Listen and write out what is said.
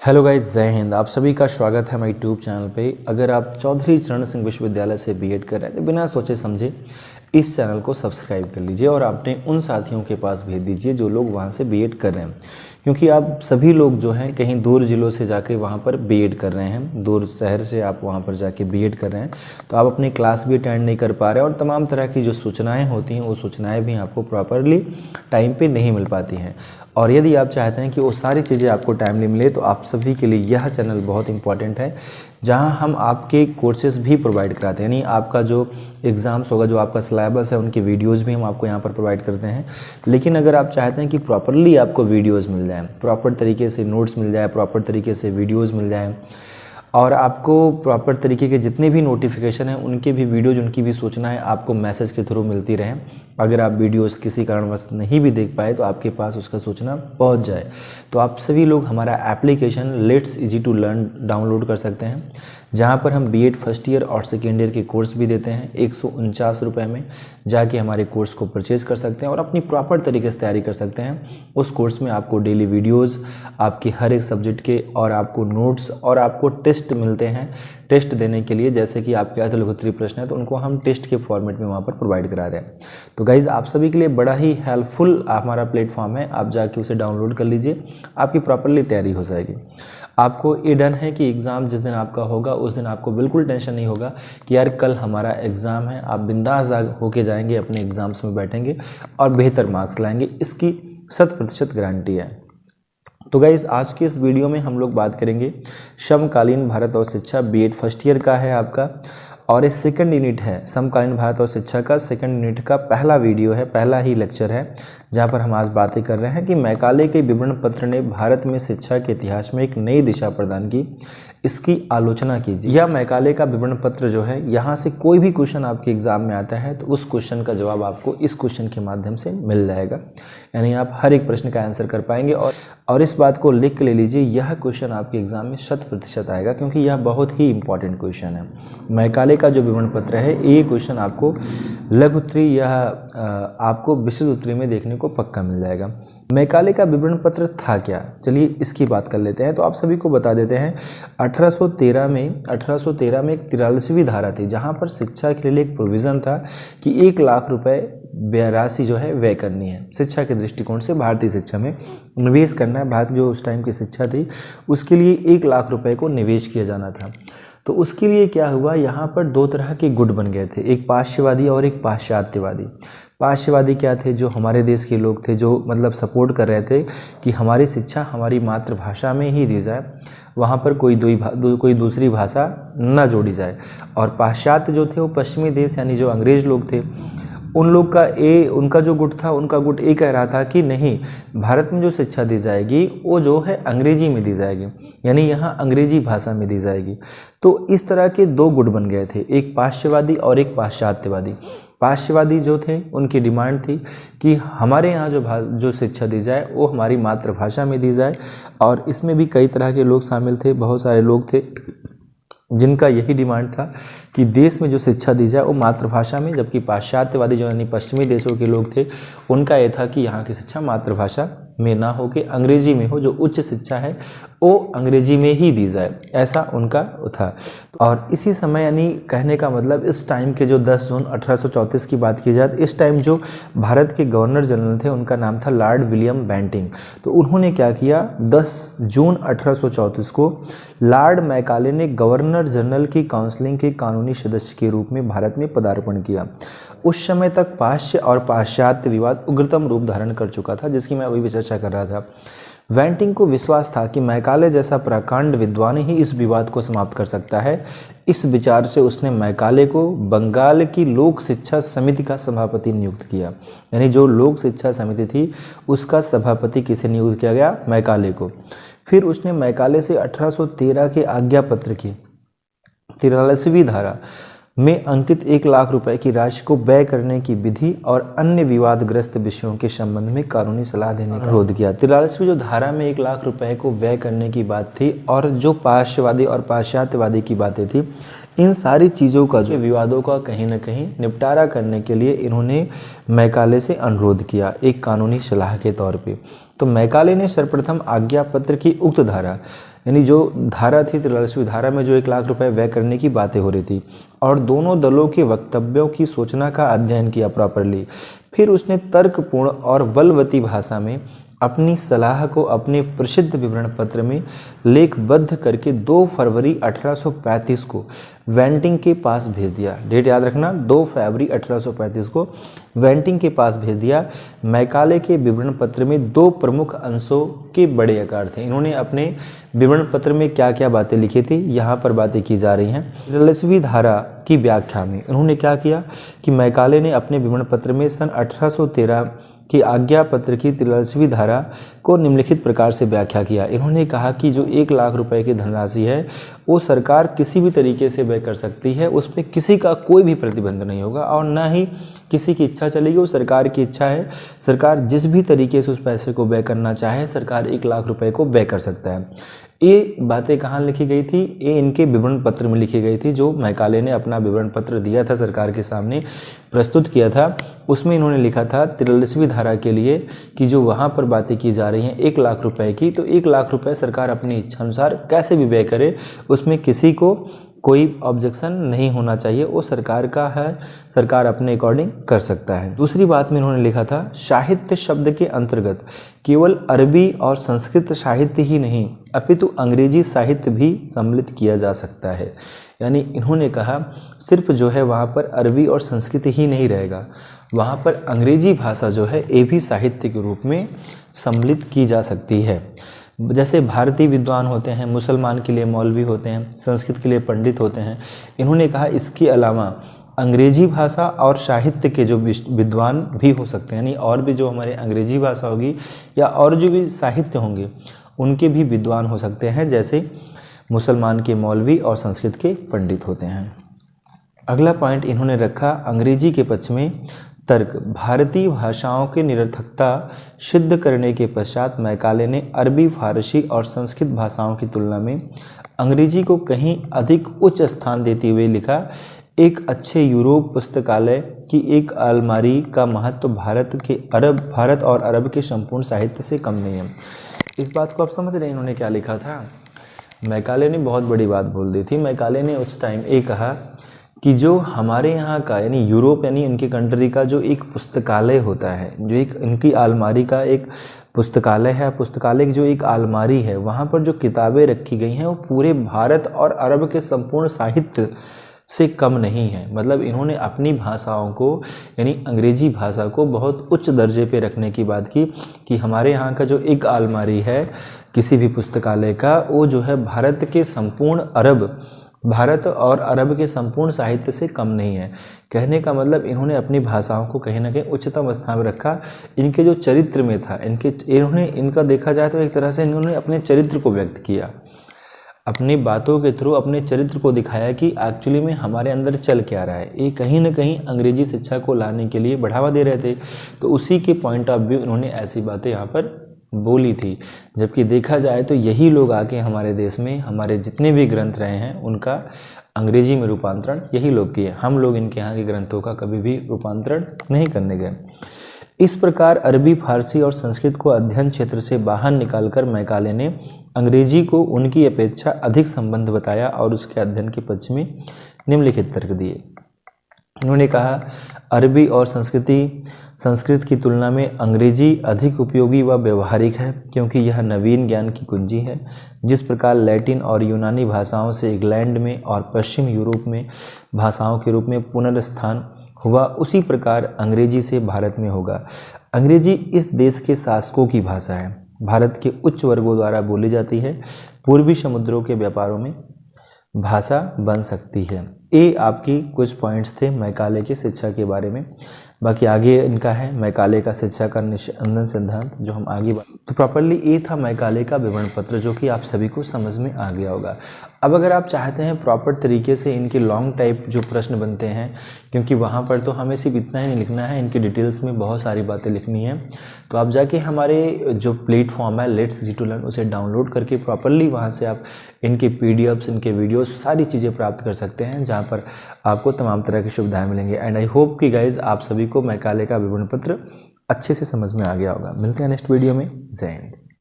Hello guys, जय हिंद। आप सभी का स्वागत है हमारे यूट्यूब चैनल पे। अगर आप चौधरी चरण सिंह विश्वविद्यालय से बीएड कर रहे हैं तो बिना सोचे समझे इस चैनल को सब्सक्राइब कर लीजिए और अपने उन साथियों के पास भेज दीजिए जो लोग वहाँ से बीएड कर रहे हैं, क्योंकि आप सभी लोग जो हैं कहीं दूर ज़िलों से जाके वहाँ पर बीएड कर रहे हैं, दूर शहर से आप वहाँ पर जाके बीएड कर रहे हैं, तो आप अपनी क्लास भी अटेंड नहीं कर पा रहे और तमाम तरह की जो सूचनाएं होती हैं वो सूचनाएं भी आपको प्रॉपरली टाइम पे नहीं मिल पाती हैं। और यदि आप चाहते हैं कि वो सारी चीज़ें आपको टाइमली मिले तो आप सभी के लिए यह चैनल बहुत इंपॉर्टेंट है, जहां हम आपके कोर्सेज भी प्रोवाइड कराते हैं। यानी आपका जो एग्ज़ाम्स होगा, जो आपका सिलेबस है, उनके वीडियोस भी हम आपको यहां पर प्रोवाइड करते हैं। लेकिन अगर आप चाहते हैं कि प्रॉपरली आपको वीडियोस मिल जाएँ, प्रॉपर तरीके से नोट्स मिल जाए, प्रॉपर तरीके से वीडियोज़ मिल जाएँ और आपको प्रॉपर तरीके के जितने भी नोटिफिकेशन हैं उनके भी वीडियोज, उनकी भी सूचनाएं आपको मैसेज के थ्रू मिलती रहें। अगर आप वीडियोस किसी कारणवश नहीं भी देख पाए तो आपके पास उसका सूचना पहुंच जाए, तो आप सभी लोग हमारा application let's easy to learn download कर सकते हैं, जहां पर हम बीएड फर्स्ट ईयर और सेकेंड ईयर के कोर्स भी देते हैं 149 रुपये में। जाके हमारे कोर्स को परचेज़ कर सकते हैं और अपनी प्रॉपर तरीके से तैयारी कर सकते हैं। उस कोर्स में आपको डेली वीडियोज़, आपके हर एक सब्जेक्ट के, और आपको नोट्स और आपको टेस्ट मिलते हैं टेस्ट देने के लिए। जैसे कि आपके अर्थलिखोत्तरीय प्रश्न है तो उनको हम टेस्ट के फॉर्मेट में वहाँ पर प्रोवाइड करा रहे हैं। तो गाइज़, आप सभी के लिए बड़ा ही हेल्पफुल हमारा प्लेटफॉर्म है, आप जाके उसे डाउनलोड कर लीजिए, आपकी प्रॉपरली तैयारी हो जाएगी। आपको ये डन है कि एग्ज़ाम जिस दिन आपका होगा उस दिन आपको बिल्कुल टेंशन नहीं होगा कि यार कल हमारा एग्ज़ाम है। आप बिंदास होके जाएंगे, अपने एग्ज़ाम्स में बैठेंगे और बेहतर मार्क्स लाएंगे, इसकी 100% गारंटी है। तो गाइज़, आज के इस वीडियो में हम लोग बात करेंगे समकालीन भारत और शिक्षा, बीएड फर्स्ट ईयर का है आपका, और ये सेकंड यूनिट है समकालीन भारत और शिक्षा का। सेकंड यूनिट का पहला वीडियो है, पहला ही लेक्चर है, जहां पर हम आज बातें कर रहे हैं कि मैकाले के विवरण पत्र ने भारत में शिक्षा के इतिहास में एक नई दिशा प्रदान की, इसकी आलोचना कीजिए। यह मैकाले का विवरण पत्र जो है, यहाँ से कोई भी क्वेश्चन आपके एग्जाम में आता है तो उस क्वेश्चन का जवाब आपको इस क्वेश्चन के माध्यम से मिल जाएगा, यानी आप हर एक प्रश्न का आंसर कर पाएंगे। और इस बात को लिख के ले लीजिए, यह क्वेश्चन आपके एग्जाम में 100% आएगा, क्योंकि यह बहुत ही इंपॉर्टेंट क्वेश्चन है। मैकाले का जो विवरण पत्र है, ये क्वेश्चन आपको लघु उत्तरीय या आपको विशद उत्तरीय में देखने को पक्का मिल जाएगा। मैकाले का विवरण पत्र था क्या, चलिए इसकी बात कर लेते हैं। तो आप सभी को बता देते हैं, 1813 में एक 43वीं धारा थी, जहां पर शिक्षा के लिए एक प्रोविज़न था कि 1 लाख रुपए राशि जो है व्यय करनी है। शिक्षा के दृष्टिकोण से भारतीय शिक्षा में निवेश करना है। भारत जो उस टाइम की शिक्षा थी उसके लिए 1 लाख रुपए को निवेश किया जाना था। तो उसके लिए क्या हुआ, यहाँ पर दो तरह के गुट बन गए थे, एक पाश्चात्यवादी और एक पाश्चात्यवादी। पाश्चात्यवादी क्या थे, जो हमारे देश के लोग थे, जो मतलब सपोर्ट कर रहे थे कि हमारी शिक्षा हमारी मातृभाषा में ही दी जाए, वहाँ पर कोई दूसरी भाषा न जोड़ी जाए। और पाश्चात्य जो थे वो पश्चिमी देश, यानी जो अंग्रेज लोग थे, उन लोग का उनका जो गुट था, उनका गुट ये कह रहा था कि नहीं, भारत में जो शिक्षा दी जाएगी वो जो है अंग्रेजी में दी जाएगी, यानी यहाँ अंग्रेजी भाषा में दी जाएगी। तो इस तरह के दो गुट बन गए थे, एक पाश्चात्यवादी और एक पाश्चात्यवादी। पाश्चात्यवादी जो थे उनकी डिमांड थी कि हमारे यहाँ जो शिक्षा दी जाए वो हमारी मातृभाषा में दी जाए, और इसमें भी कई तरह के लोग शामिल थे, बहुत सारे लोग थे जिनका यही डिमांड था कि देश में जो शिक्षा दी जाए वो मातृभाषा में, जबकि पाश्चात्यवादी जो यानी पश्चिमी देशों के लोग थे उनका यह था कि यहाँ की शिक्षा मातृभाषा में ना हो के अंग्रेजी में हो, जो उच्च शिक्षा है वो अंग्रेजी में ही दी जाए, ऐसा उनका था। और इसी समय, यानी कहने का मतलब इस टाइम के जो 10 जून 1834 की बात की जाए, इस टाइम जो भारत के गवर्नर जनरल थे उनका नाम था लॉर्ड विलियम बेंटिंग। तो उन्होंने क्या किया, 10 जून 1834 को लॉर्ड मैकाले ने गवर्नर जनरल की काउंसिलिंग के कानूनी सदस्य के रूप में भारत में पदार्पण किया। उस समय तक पाश्चात्य और पाश्चात्य विवाद उग्रतम रूप धारण कर चुका था, जिसकी मैं अभी भी चर्चा कर रहा था। बेंटिंग को विश्वास था कि मैकाले जैसा प्रकांड विद्वान ही इस विवाद को समाप्त कर सकता है। इस विचार से उसने मैकाले को बंगाल की लोक शिक्षा समिति का सभापति नियुक्त किया, यानी जो लोक शिक्षा समिति थी उसका सभापति किसे नियुक्त किया गया, मैकाले को। फिर उसने मैकाले से 1813 के आज्ञा पत्र की 43वीं धारा में अंकित 1 लाख रुपए की राशि को व्यय करने की विधि और अन्य विवादग्रस्त विषयों के संबंध में कानूनी सलाह देने का अनुरोध किया। 43वीं जो धारा में 1 लाख रुपए को व्यय करने की बात थी, और जो पाश्चात्यवादी और पाश्चात्यवादी की बातें थी, इन सारी चीज़ों का जो विवादों का कहीं ना कहीं निपटारा करने के लिए इन्होंने मैकाले से अनुरोध किया, एक कानूनी सलाह के तौर पे। तो मैकाले ने सर्वप्रथम आज्ञा पत्र की उक्त धारा यानी जो धारा थी 43वीं धारा में जो 1 लाख रुपए व्यय करने की बातें हो रही थी, और दोनों दलों के वक्तव्यों की सूचना का अध्ययन किया प्रॉपरली। फिर उसने तर्कपूर्ण और बलवती भाषा में अपनी सलाह को अपने प्रसिद्ध विवरण पत्र में लेखबद्ध करके 2 फरवरी 1835 को वेंटिंग के पास भेज दिया। डेट याद रखना, 2 फरवरी 1835 को वेंटिंग के पास भेज दिया। मैकाले के विवरण पत्र में 2 प्रमुख अंशों के बड़े आकार थे। इन्होंने अपने विवरण पत्र में क्या क्या बातें लिखी थी, यहाँ पर बातें की जा रही हैं। 43वीं धारा की व्याख्या में उन्होंने क्या किया कि मैकाले ने अपने विवरण पत्र में सन 1813 कि आज्ञा पत्र की 43वीं धारा को निम्नलिखित प्रकार से व्याख्या किया। इन्होंने कहा कि जो 1 लाख रुपए की धनराशि है वो सरकार किसी भी तरीके से व्यय कर सकती है, उसमें किसी का कोई भी प्रतिबंध नहीं होगा और ना ही किसी की इच्छा चलेगी। वो सरकार की इच्छा है, सरकार जिस भी तरीके से उस पैसे को व्यय करना चाहे सरकार 1 लाख रुपए को व्यय कर सकता है। ये बातें कहाँ लिखी गई थी, ये इनके विवरण पत्र में लिखी गई थी। जो मैकाले ने अपना विवरण पत्र दिया था, सरकार के सामने प्रस्तुत किया था, उसमें इन्होंने लिखा था 43वीं धारा के लिए कि जो वहाँ पर बातें की जा रही हैं 1 लाख रुपए की, तो 1 लाख रुपए सरकार अपनी इच्छा अनुसार कैसे भी व्यय करे, उसमें किसी को कोई ऑब्जेक्शन नहीं होना चाहिए, वो सरकार का है, सरकार अपने अकॉर्डिंग कर सकता है। दूसरी बात में इन्होंने लिखा था साहित्य शब्द के अंतर्गत केवल अरबी और संस्कृत साहित्य ही नहीं अपितु अंग्रेजी साहित्य भी सम्मिलित किया जा सकता है। यानी इन्होंने कहा सिर्फ जो है वहाँ पर अरबी और संस्कृत ही नहीं रहेगा, वहाँ पर अंग्रेजी भाषा जो है ये भी साहित्य के रूप में सम्मिलित की जा सकती है। जैसे भारतीय विद्वान होते हैं, मुसलमान के लिए मौलवी होते हैं, संस्कृत के लिए पंडित होते हैं। इन्होंने कहा इसके अलावा अंग्रेजी भाषा और साहित्य के जो विद्वान भी हो सकते हैं, यानी और भी जो हमारे अंग्रेजी भाषा होगी या और जो भी साहित्य होंगे उनके भी विद्वान हो सकते हैं, जैसे मुसलमान के मौलवी और संस्कृत के पंडित होते हैं। अगला पॉइंट इन्होंने रखा अंग्रेजी के पक्ष में तर्क। भारतीय भाषाओं की निरर्थकता सिद्ध करने के पश्चात मैकाले ने अरबी, फारसी और संस्कृत भाषाओं की तुलना में अंग्रेजी को कहीं अधिक उच्च स्थान देते हुए लिखा, एक अच्छे यूरोप पुस्तकालय की एक अलमारी का महत्व भारत और अरब के संपूर्ण साहित्य से कम नहीं है। इस बात को आप समझ रहे हैं इन्होंने क्या लिखा था। मैकाले ने बहुत बड़ी बात बोल दी थी। मैकाले ने उस टाइम ये कहा कि जो हमारे यहाँ का यानी यूरोप यानी इनके कंट्री का जो एक पुस्तकालय होता है, जो एक इनकी अलमारी का एक पुस्तकालय है, पुस्तकालय की जो एक अलमारी है, वहाँ पर जो किताबें रखी गई हैं वो पूरे भारत और अरब के संपूर्ण साहित्य से कम नहीं है। मतलब इन्होंने अपनी भाषाओं को यानी अंग्रेजी भाषा को बहुत उच्च दर्जे पे रखने की बात की कि हमारे यहाँ का जो एक अलमारी है किसी भी पुस्तकालय का, वो जो है भारत और अरब के संपूर्ण साहित्य से कम नहीं है। कहने का मतलब इन्होंने अपनी भाषाओं को कहीं ना कहीं उच्चतम स्थान में रखा। इनके जो चरित्र में था, इनका देखा जाए तो एक तरह से इन्होंने अपने चरित्र को व्यक्त किया, अपनी बातों के थ्रू अपने चरित्र को दिखाया कि एक्चुअली में हमारे अंदर चल क्या रहा है। ये कहीं ना कहीं अंग्रेजी शिक्षा को लाने के लिए बढ़ावा दे रहे थे, तो उसी के पॉइंट ऑफ व्यू इन्होंने ऐसी बातें यहाँ पर बोली थी। जबकि देखा जाए तो यही लोग आके हमारे देश में हमारे जितने भी ग्रंथ रहे हैं उनका अंग्रेजी में रूपांतरण यही लोग किए। हम लोग इनके यहाँ के ग्रंथों का कभी भी रूपांतरण नहीं करने गए। इस प्रकार अरबी, फारसी और संस्कृत को अध्ययन क्षेत्र से बाहर निकालकर मैकाले ने अंग्रेजी को उनकी अपेक्षा अधिक संबंध बताया और उसके अध्ययन के पक्ष में निम्नलिखित तर्क दिए। उन्होंने कहा अरबी और संस्कृत की तुलना में अंग्रेजी अधिक उपयोगी व व्यवहारिक है, क्योंकि यह नवीन ज्ञान की कुंजी है। जिस प्रकार लैटिन और यूनानी भाषाओं से इंग्लैंड में और पश्चिम यूरोप में भाषाओं के रूप में पुनर्स्थान हुआ, उसी प्रकार अंग्रेजी से भारत में होगा। अंग्रेजी इस देश के शासकों की भाषा है, भारत के उच्च वर्गों द्वारा बोली जाती है, पूर्वी समुद्रों के व्यापारों में भाषा बन सकती है। ये आपकी कुछ पॉइंट्स थे मैकाले की शिक्षा के बारे में। बाकी आगे इनका है मैकाले का शिक्षा का निष्कर्षण सिद्धांत, जो हम आगे तो प्रॉपरली ये था मैकाले का विवरण पत्र, जो कि आप सभी को समझ में आ गया होगा। अब अगर आप चाहते हैं प्रॉपर तरीके से इनके लॉन्ग टाइप जो प्रश्न बनते हैं, क्योंकि वहाँ पर तो हमें सिर्फ इतना ही नहीं लिखना है, इनकी डिटेल्स में बहुत सारी बातें लिखनी है, तो आप जाके हमारे जो प्लेटफॉर्म है लेट्स जी टू लर्न उसे डाउनलोड करके प्रॉपरली वहाँ से आप इनके पीडीएफ्स, इनके वीडियोस, सारी चीज़ें प्राप्त कर सकते हैं, जहाँ पर आपको तमाम तरह की सुविधाएं मिलेंगी। एंड आई होप कि गाइज आप सभी को मैकाले का विवरण पत्र अच्छे से समझ में आ गया होगा। मिलते हैं नेक्स्ट वीडियो में। जय हिंद।